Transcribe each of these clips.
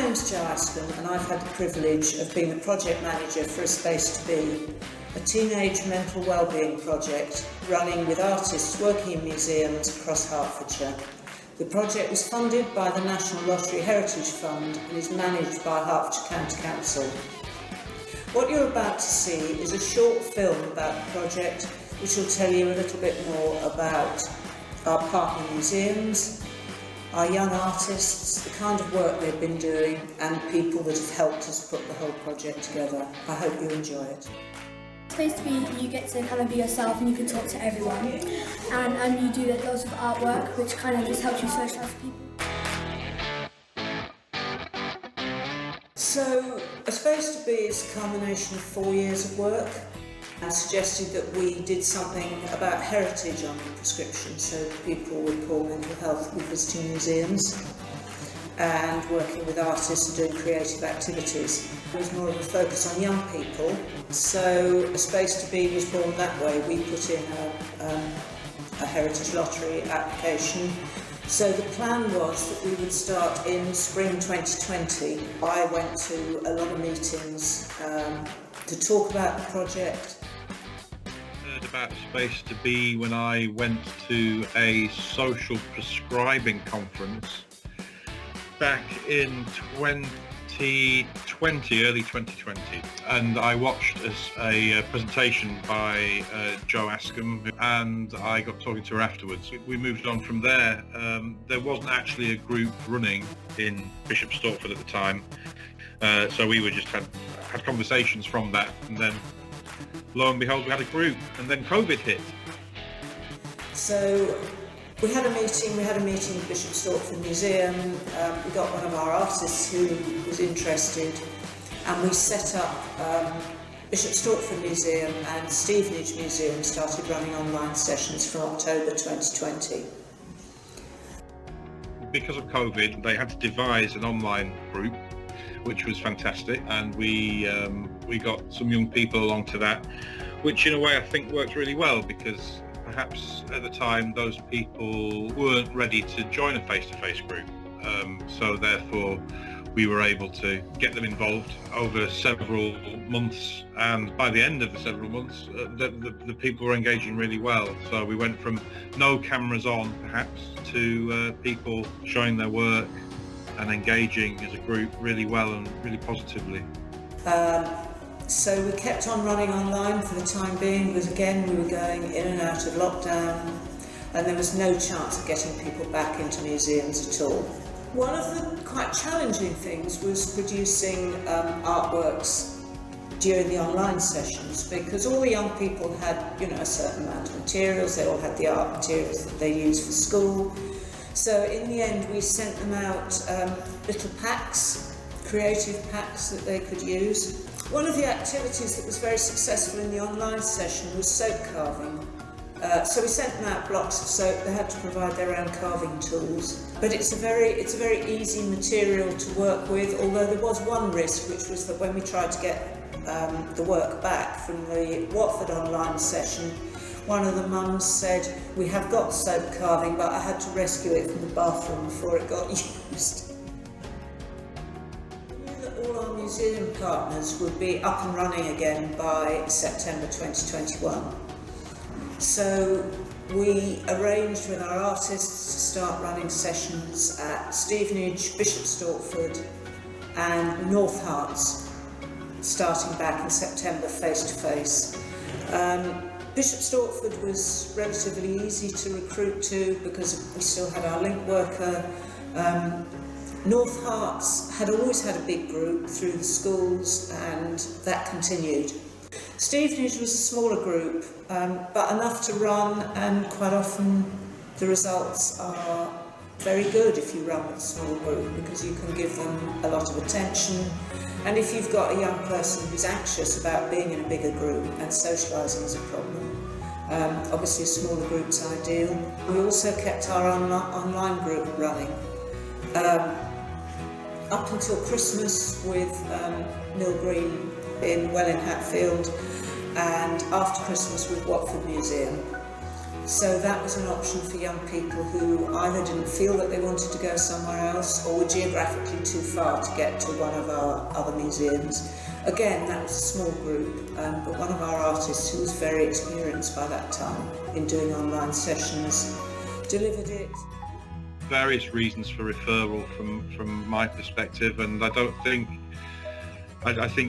name's Jo Askham, and I've had the privilege of being the project manager for A Space to Be, a teenage mental wellbeing project running with artists working in museums across Hertfordshire. The project was funded by the National Lottery Heritage Fund and is managed by Hertfordshire County Council. What you're about to see is a short film about the project, which will tell you a little bit more about our partner museums, our young artists, the kind of work they've been doing, and people that have helped us put the whole project together. I hope you enjoy it. Space to Be, you get to kind of be yourself and you can talk to everyone. And you do lots of artwork, which kind of just helps you socialise with people. So, A Space to Be is a culmination of 4 years of work, and suggested that we did something about heritage on the prescription, so people with poor mental health were visiting museums and working with artists and doing creative activities. There was more of a focus on young people, so A Space to Be was born that way. We put in a Heritage Lottery application. So the plan was that we would start in spring 2020. I went to a lot of meetings to talk about the project. I heard about Space to Be when I went to a social prescribing conference back in 2020, early 2020, and I watched a presentation by Jo Askham, and I got talking to her afterwards. We moved on from there. There wasn't actually a group running in Bishop Stortford at the time, so we were just had conversations from that, and then lo and behold we had a group, and then COVID hit. So we had a meeting at Bishop Stortford Museum. We got one of our artists who was interested, and we set up Bishop Stortford Museum and Stevenage Museum started running online sessions from October 2020. Because of COVID, they had to devise an online group, which was fantastic, and we got some young people along to that, which in a way I think worked really well, because perhaps at the time those people weren't ready to join a face-to-face group, so therefore we were able to get them involved over several months, and by the end of the several months the people were engaging really well. So we went from no cameras on perhaps to people showing their work and engaging as a group really well and really positively. So we kept on running online for the time being, because again we were going in and out of lockdown and there was no chance of getting people back into museums at all. One of the quite challenging things was producing artworks during the online sessions, because all the young people had, a certain amount of materials. They all had the art materials that they use for school. So in the end we sent them out little packs, creative packs that they could use. One of the activities that was very successful in the online session was soap carving. So we sent them out blocks of soap. They had to provide their own carving tools. But it's a very easy material to work with, although there was one risk, which was that when we tried to get the work back from the Watford online session, one of the mums said, "We have got soap carving, but I had to rescue it from the bathroom before it got used." All our museum partners would be up and running again by September 2021. So we arranged with our artists to start running sessions at Stevenage, Bishop Stortford and North Herts, starting back in September face to face. Bishop Stortford was relatively easy to recruit to because we still had our link worker. North Herts had always had a big group through the schools, and that continued. Stevenage was a smaller group, but enough to run, and quite often the results are very good if you run with a small group, because you can give them a lot of attention. And if you've got a young person who's anxious about being in a bigger group and socialising is a problem, obviously a smaller group's ideal. We also kept our online group running up until Christmas with Mill Green in Hatfield, and after Christmas with Watford Museum. So that was an option for young people who either didn't feel that they wanted to go somewhere else or were geographically too far to get to one of our other museums. Again, that was a small group, but one of our artists who was very experienced by that time in doing online sessions delivered it. Various reasons for referral from my perspective, and I think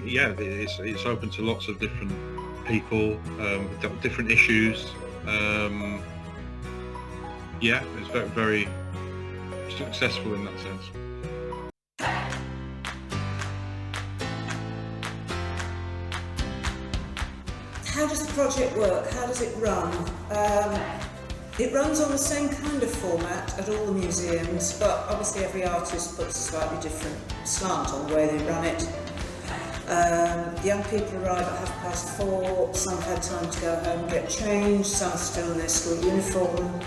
yeah, it's open to lots of different people, different issues. Yeah, it's very, very successful in that sense. How does the project work? How does it run? It runs on the same kind of format at all the museums, but obviously every artist puts a slightly different slant on the way they run it. Young people arrive at 4:30, some have had time to go home and get changed, some are still in their school uniform.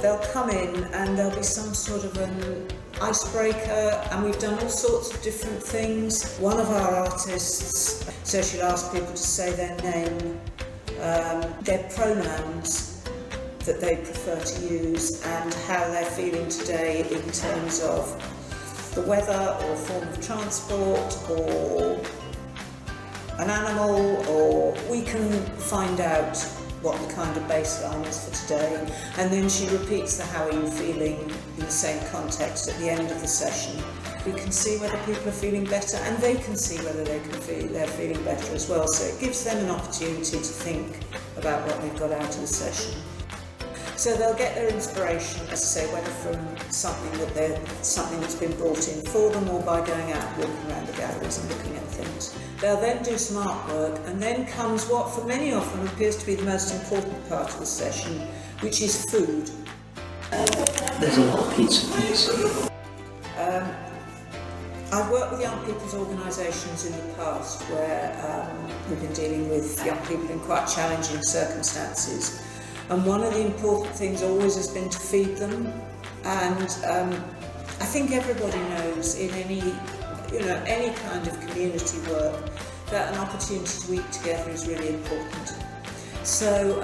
They'll come in and there'll be some sort of an icebreaker, and we've done all sorts of different things. One of our artists, so she'll ask people to say their name, their pronouns that they prefer to use, and how they're feeling today in terms of the weather or form of transport or an animal, or we can find out what the kind of baseline is for today, and then she repeats the how are you feeling in the same context at the end of the session. We can see whether people are feeling better, and they can see whether they're feeling better as well, so it gives them an opportunity to think about what they've got out of the session. So they'll get their inspiration, as I say, whether from something that's been brought in for them, or by going out and walking around the galleries and looking at things. They'll then do some artwork, and then comes what for many of them appears to be the most important part of the session, which is food. There's a lot of pizza things. I've worked with young people's organisations in the past where we've been dealing with young people in quite challenging circumstances. And one of the important things always has been to feed them. And I think everybody knows in any kind of community work that an opportunity to eat together is really important. So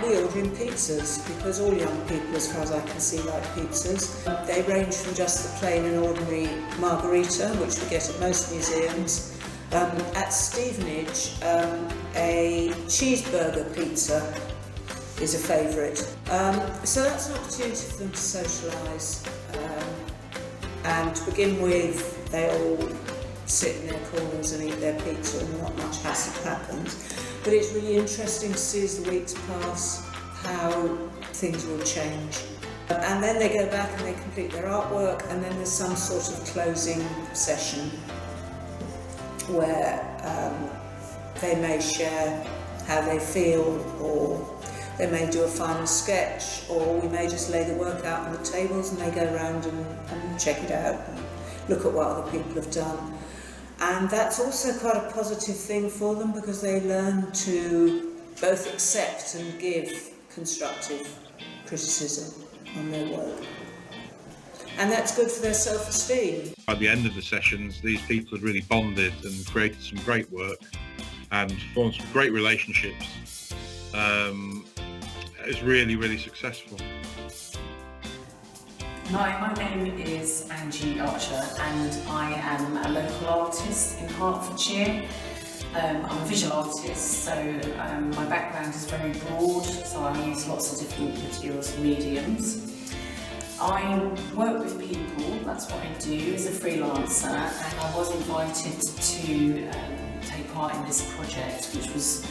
we order in pizzas because all young people, as far as I can see, like pizzas. They range from just the plain and ordinary margherita, which we get at most museums. At Stevenage, a cheeseburger pizza is a favourite. So that's an opportunity for them to socialise. And to begin with, they all sit in their corners and eat their pizza and not much hassle happens. But it's really interesting to see as the weeks pass how things will change. And then they go back and they complete their artwork, and then there's some sort of closing session where they may share how they feel, or they may do a final sketch, or we may just lay the work out on the tables and they go around and check it out and look at what other people have done. And that's also quite a positive thing for them, because they learn to both accept and give constructive criticism on their work. And that's good for their self-esteem. By the end of the sessions, these people had really bonded and created some great work and formed some great relationships. It was really, really successful. Hi, my name is Angie Archer, and I am a local artist in Hertfordshire. I'm a visual artist, so my background is very broad, so I use lots of different materials and mediums. I work with people, that's what I do as a freelancer, and I was invited to take part in this project, which was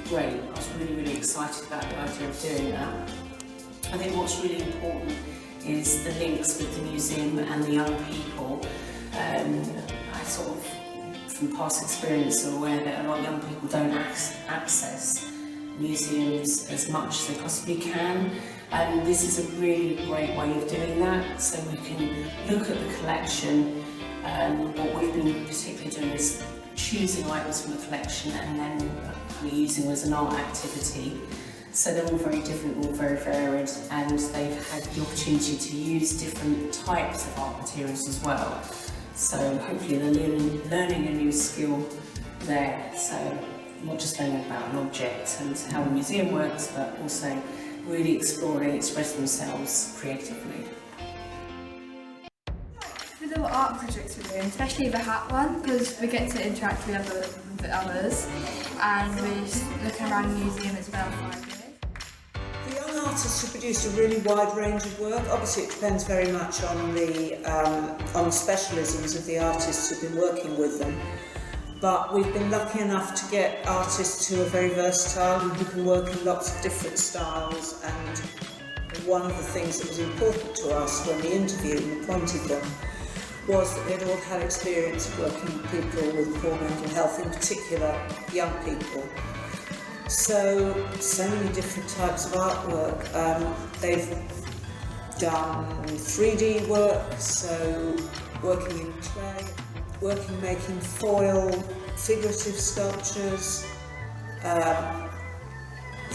great. I was really, really excited about the idea of doing that. I think what's really important is the links with the museum and the young people. I sort of, from past experience, are aware that a lot of young people don't access museums as much as they possibly can, and this is a really great way of doing that. So we can look at the collection. What we've been particularly doing is choosing items from the collection and then using them as an art activity. So they're all very different, all very varied, and they've had the opportunity to use different types of art materials as well. So hopefully they're learning a new skill there. So not just learning about an object and how the museum works, but also really exploring, expressing themselves creatively. The little art projects we're doing, especially the hat one, because we get to interact with others, and we're just looking around the museum as well for ideas. The young artists have produced a really wide range of work. Obviously it depends very much on the specialisms of the artists who've been working with them. But we've been lucky enough to get artists who are very versatile and who can work in lots of different styles, and one of the things that was important to us when we interviewed and appointed them was that they'd all had experience of working with people with poor mental health, in particular young people. So many different types of artwork. They've done 3D work, so working in clay, making foil, figurative sculptures.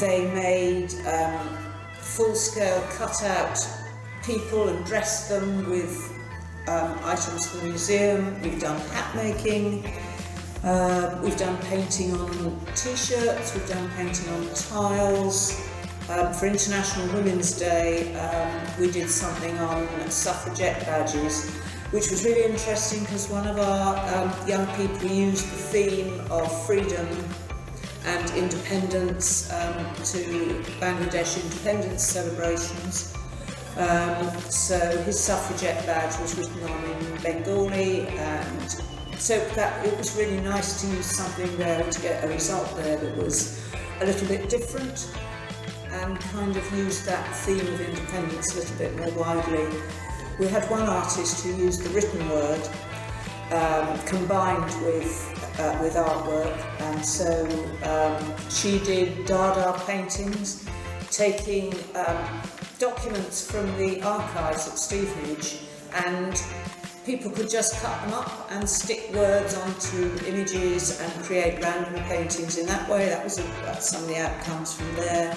They made full-scale cut-out people and dressed them with items from the museum. We've done hat making. We've done painting on t-shirts, we've done painting on tiles. For International Women's Day, we did something on suffragette badges, which was really interesting because one of our young people used the theme of freedom and independence to Bangladesh independence celebrations. So his suffragette badge was written on in Bengali, and so that it was really nice to use something there to get a result there that was a little bit different and kind of used that theme of independence a little bit more widely. We had one artist who used the written word combined with artwork, and so she did Dada paintings, taking documents from the archives at Stevenage, and people could just cut them up and stick words onto images and create random paintings in that way. That was some of the outcomes from there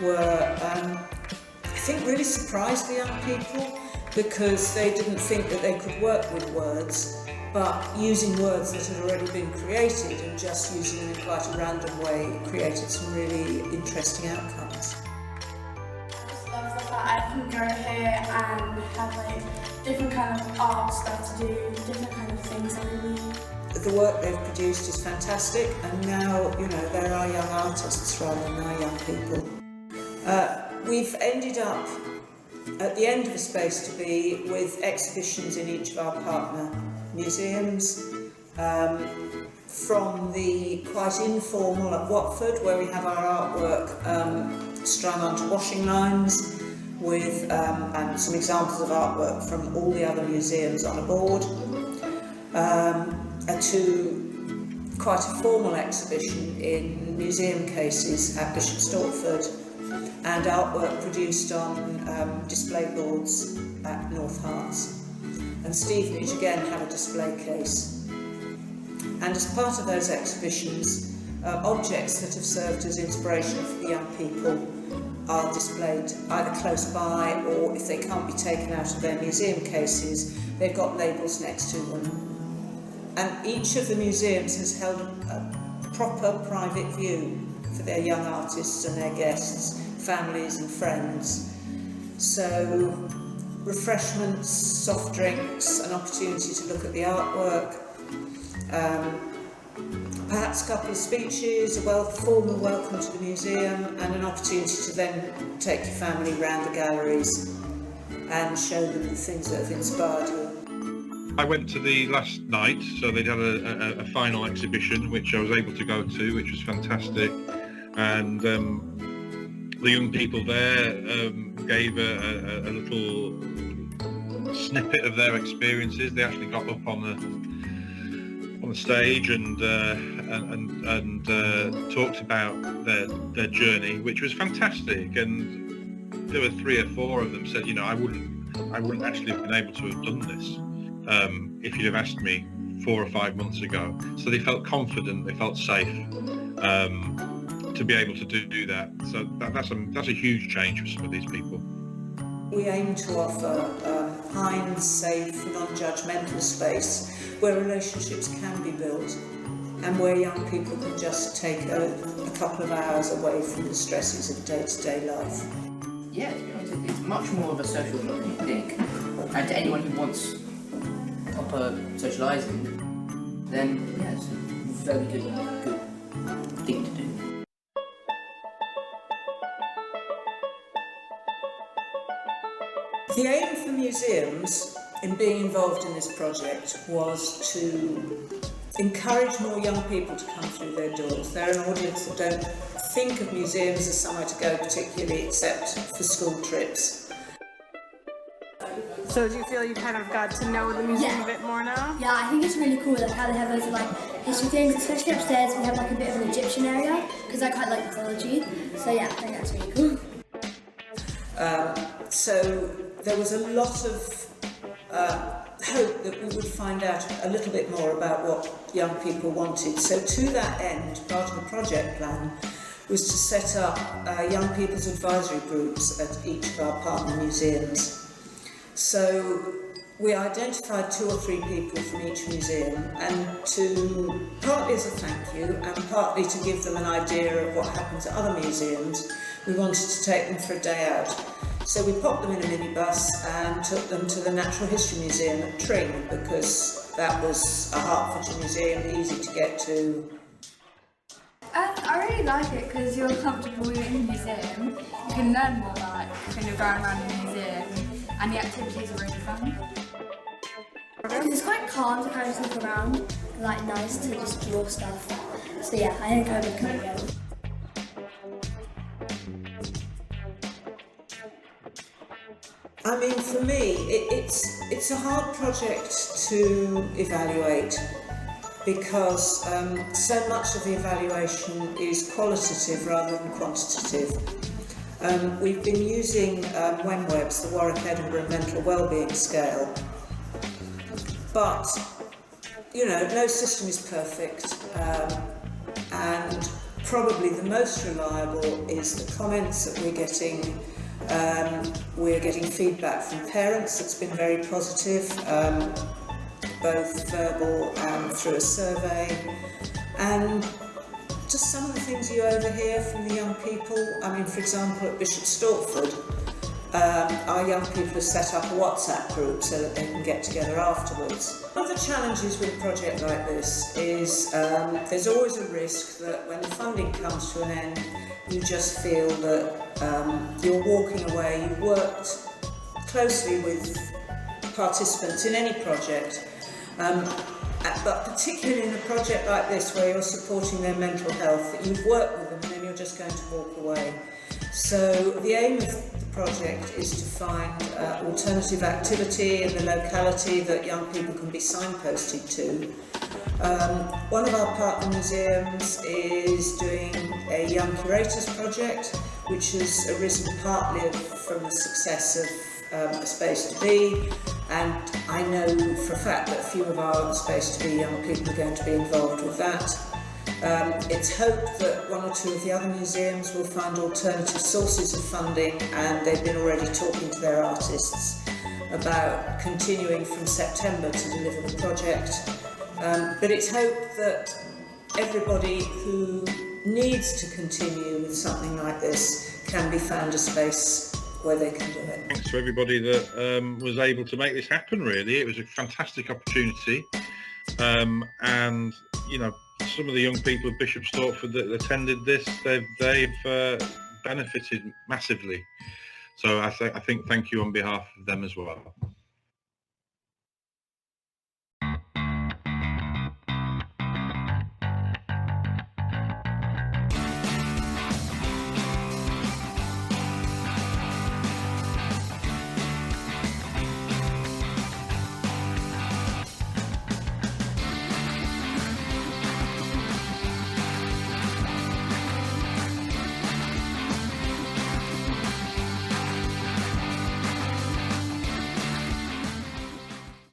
were, I think, really surprised the young people, because they didn't think that they could work with words, but using words that had already been created and just using them in quite a random way created some really interesting outcomes. I just love the fact I can go here and have like different kind of art stuff to do, different kind of things every week. The work they've produced is fantastic, and now, you know, they're our young artists rather than our young people. We've ended up at the end of a space to be with exhibitions in each of our partner museums, from the quite informal at Watford, where we have our artwork strung onto washing lines with and some examples of artwork from all the other museums on a board, to quite a formal exhibition in museum cases at Bishop Stortford, and artwork produced on display boards at North Herts. And Stevenage again had a display case. And as part of those exhibitions, objects that have served as inspiration for the young people are displayed either close by, or if they can't be taken out of their museum cases, they've got labels next to them. And each of the museums has held a proper private view for their young artists and their guests, families and friends. So refreshments, soft drinks, an opportunity to look at the artwork, perhaps a couple of speeches, a formal welcome to the museum, and an opportunity to then take your family around the galleries and show them the things that have inspired you. I went to the last night, so they'd had a final exhibition which I was able to go to, which was fantastic, and the young people there gave a little snippet of their experiences. They actually got up on the stage and talked about their journey, which was fantastic. And there were 3 or 4 of them said, you know, I wouldn't actually have been able to have done this if you'd have asked me 4 or 5 months ago. So they felt confident, they felt safe to be able to do that. So that's a huge change for some of these people. We aim to offer a kind, safe, non-judgmental space where relationships can be built and where young people can just take a couple of hours away from the stresses of day-to-day life. Yeah, to be honest, it's much more of a social club than you think. And to anyone who wants proper socialising, then yeah, it's a very good thing to do. The aim for museums in being involved in this project was to encourage more young people to come through their doors. They're an audience that don't think of museums as somewhere to go particularly except for school trips. So do you feel you kind of got to know the museum a bit more now? Yeah, I think it's really cool like how they have loads of like history things, especially upstairs we have like a bit of an Egyptian area because I quite like mythology. So yeah, I think that's really cool. So there was a lot of hope that we would find out a little bit more about what young people wanted. So to that end, part of the project plan was to set up young people's advisory groups at each of our partner museums. So we identified 2 or 3 people from each museum, and to partly as a thank you and partly to give them an idea of what happens at other museums, we wanted to take them for a day out. So we popped them in a minibus and took them to the Natural History Museum at Tring, because that was a Hertfordshire museum, easy to get to. I really like it because you're comfortable, you're in the museum, you can learn more about when you're going around the museum, and the activities are really fun. Because it's quite calm to kind of look around, and, like nice to just draw stuff. So yeah, I think I would come again. I mean, for me, it's a hard project to evaluate because so much of the evaluation is qualitative rather than quantitative. We've been using WEMWEB's, the Warwick Edinburgh Mental Wellbeing Scale, but you know, no system is perfect, and probably the most reliable is the comments that we're getting. We're getting feedback from parents that's been very positive, both verbal and through a survey, and just some of the things you overhear from the young people. I mean, for example, at Bishop Stortford, our young people have set up a WhatsApp group so that they can get together afterwards. One of the challenges with a project like this is there's always a risk that when the funding comes to an end, you just feel that you're walking away. You've worked closely with participants in any project, but particularly in a project like this where you're supporting their mental health, that you've worked with them and then you're just going to walk away. So the aim of the project is to find alternative activity in the locality that young people can be signposted to. One of our partner museums is doing a Young Curators project, which has arisen partly from the success of A Space to Be, and I know for a fact that a few of our Space to Be young people are going to be involved with that. It's hoped that 1 or 2 of the other museums will find alternative sources of funding, and they've been already talking to their artists about continuing from September to deliver the project. But it's hoped that everybody who needs to continue with something like this can be found a space where they can do it. Thanks to everybody that was able to make this happen, really. It was a fantastic opportunity. And, you know, some of the young people of Bishop Stortford that attended this, they've benefited massively. So I think thank you on behalf of them as well.